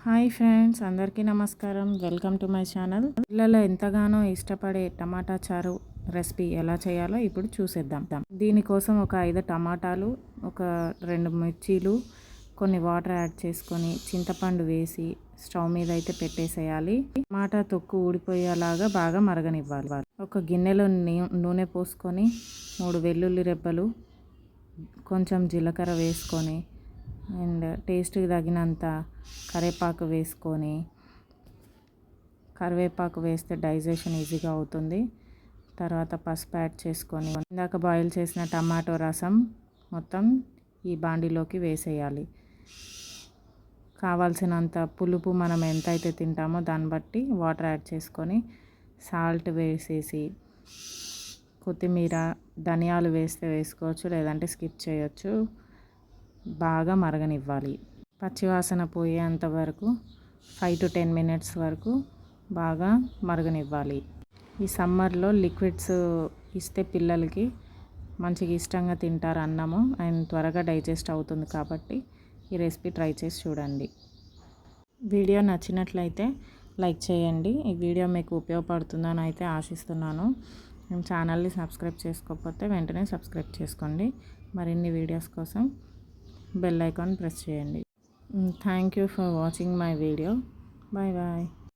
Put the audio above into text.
Hi friends, అందరికీ నమస్కారం. Welcome to my channel. పిల్లలు ఎంతగానో ఇష్టపడే టమాటా చారు రెసిపీ ఎలా చేయాలో ఇప్పుడు చూసేద్దాం. దీనికోసం ఒక 5 టమాటాలు, ఒక 2 మిర్చీలు, కొన్ని వాటర్ యాడ్ చేసుకొని చింతపండు వేసి స్టవ్ మీద అయితే పెట్టేసేయాలి. టమాటా తొక్కు ఊడిపోయేలాగా బాగా మరగనివ్వాలి. ఒక గిన్నెలో నూనె పోసుకొని 3 వెల్లుల్లి రెబ్బలు, కొంచెం జీలకర్ర వేసుకొని అండ్ టేస్ట్కి తగినంత కరివేపాకు వేసుకొని, కరివేపాకు వేస్తే డైజెషన్ ఈజీగా అవుతుంది. తర్వాత పసుపు యాడ్ చేసుకొని ఇందాక బాయిల్ చేసిన టమాటో రసం మొత్తం ఈ బాండీలోకి వేసేయాలి. కావాల్సినంత పులుపు మనం ఎంతైతే తింటామో దాన్ని బట్టి వాటర్ యాడ్ చేసుకొని సాల్ట్ వేసేసి, కొత్తిమీర ధనియాలు వేస్తే వేసుకోవచ్చు, లేదంటే స్కిప్ చేయొచ్చు. బాగా మరగనివ్వాలి. పచ్చివాసన పోయేంత వరకు 5 to 10 minutes వరకు బాగా మరగనివ్వాలి. ఈ సమ్మర్లో లిక్విడ్స్ ఇస్తే పిల్లలకి మంచిగా ఇష్టంగా తింటారు అన్నము, అండ్ త్వరగా డైజెస్ట్ అవుతుంది. కాబట్టి ఈ రెసిపీ ట్రై చేసి చూడండి. వీడియో నచ్చినట్లయితే లైక్ చేయండి. ఈ వీడియో మీకు ఉపయోగపడుతుందని అయితే ఆశిస్తున్నాను. ఛానల్ని సబ్స్క్రైబ్ చేసుకోకపోతే వెంటనే సబ్స్క్రైబ్ చేసుకోండి. మరిన్ని వీడియోస్ కోసం బెల్ ఐకాన్ ప్రెస్ చేయండి. Thank you for watching my video. Bye bye.